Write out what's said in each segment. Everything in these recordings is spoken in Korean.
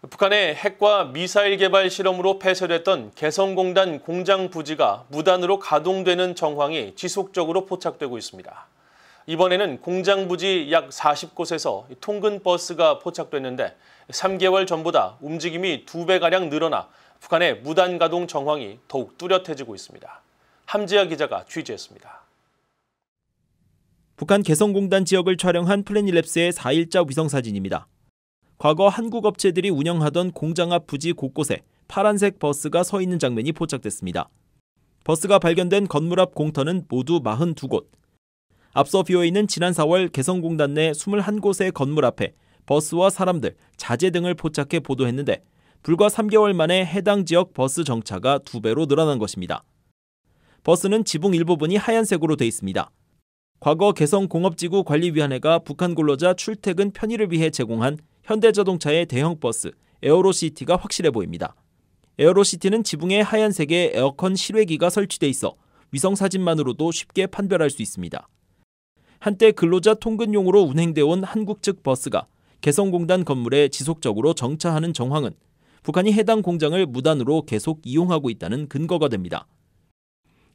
북한의 핵과 미사일 개발 실험으로 폐쇄됐던 개성공단 공장 부지가 무단으로 가동되는 정황이 지속적으로 포착되고 있습니다. 이번에는 공장 부지 약 40곳에서 통근 버스가 포착됐는데 3개월 전보다 움직임이 2배가량 늘어나 북한의 무단 가동 정황이 더욱 뚜렷해지고 있습니다. 함지아 기자가 취재했습니다. 북한 개성공단 지역을 촬영한 플래닛랩스의 4일자 위성사진입니다. 과거 한국 업체들이 운영하던 공장 앞 부지 곳곳에 파란색 버스가 서 있는 장면이 포착됐습니다. 버스가 발견된 건물 앞 공터는 모두 42곳. 앞서 비어있는 지난 4월 개성공단 내 21곳의 건물 앞에 버스와 사람들, 자재 등을 포착해 보도했는데 불과 3개월 만에 해당 지역 버스 정차가 2배로 늘어난 것입니다. 버스는 지붕 일부분이 하얀색으로 돼 있습니다. 과거 개성공업지구 관리위원회가 북한 근로자 출퇴근 편의를 위해 제공한 현대자동차의 대형 버스 에어로시티가 확실해 보입니다. 에어로시티는 지붕에 하얀색의 에어컨 실외기가 설치돼 있어 위성사진만으로도 쉽게 판별할 수 있습니다. 한때 근로자 통근용으로 운행돼 온 한국 측 버스가 개성공단 건물에 지속적으로 정차하는 정황은 북한이 해당 공장을 무단으로 계속 이용하고 있다는 근거가 됩니다.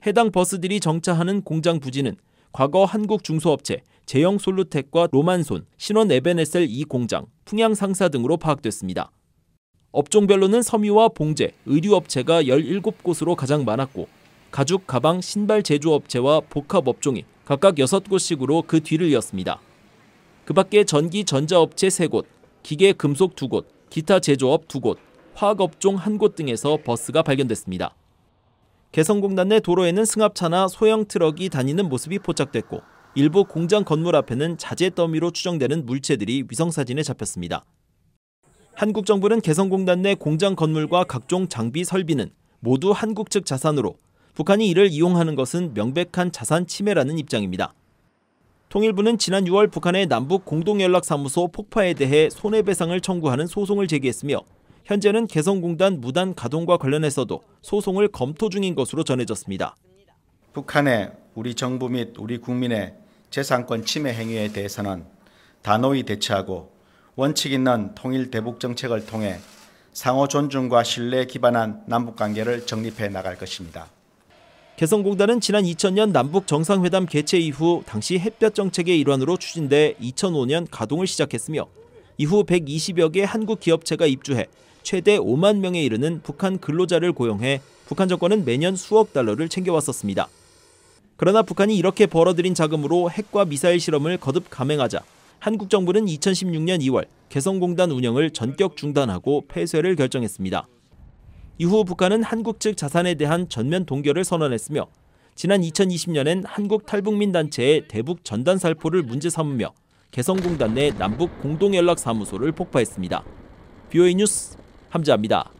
해당 버스들이 정차하는 공장 부지는 과거 한국 중소업체 제영솔루텍과 로만손, 신원 에베네셀 2공장, 풍양상사 등으로 파악됐습니다. 업종별로는 섬유와 봉제, 의류업체가 17곳으로 가장 많았고 가죽, 가방, 신발 제조업체와 복합업종이 각각 6곳씩으로 그 뒤를 이었습니다. 그 밖에 전기, 전자업체 3곳, 기계, 금속 2곳, 기타 제조업 2곳, 화학업종 1곳 등에서 버스가 발견됐습니다. 개성공단 내 도로에는 승합차나 소형 트럭이 다니는 모습이 포착됐고 일부 공장 건물 앞에는 자재 더미로 추정되는 물체들이 위성사진에 잡혔습니다. 한국 정부는 개성공단 내 공장 건물과 각종 장비 설비는 모두 한국 측 자산으로 북한이 이를 이용하는 것은 명백한 자산 침해라는 입장입니다. 통일부는 지난 6월 북한의 남북 공동연락사무소 폭파에 대해 손해배상을 청구하는 소송을 제기했으며 현재는 개성공단 무단 가동과 관련해서도 소송을 검토 중인 것으로 전해졌습니다. 북한의 우리 정부 및 우리 국민의 재산권 침해 행위에 대해서는 단호히 대처하고 원칙 있는 통일 대북 정책을 통해 상호 존중과 신뢰에 기반한 남북관계를 정립해 나갈 것입니다. 개성공단은 지난 2000년 남북 정상회담 개최 이후 당시 햇볕 정책의 일환으로 추진돼 2005년 가동을 시작했으며 이후 120여 개 한국 기업체가 입주해 최대 5만 명에 이르는 북한 근로자를 고용해 북한 정권은 매년 수억 달러를 챙겨왔었습니다. 그러나 북한이 이렇게 벌어들인 자금으로 핵과 미사일 실험을 거듭 감행하자 한국 정부는 2016년 2월 개성공단 운영을 전격 중단하고 폐쇄를 결정했습니다. 이후 북한은 한국 측 자산에 대한 전면 동결을 선언했으며 지난 2020년엔 한국 탈북민 단체의 대북 전단 살포를 문제 삼으며 개성공단 내 남북 공동연락사무소를 폭파했습니다. BOA 뉴스 함지아입니다.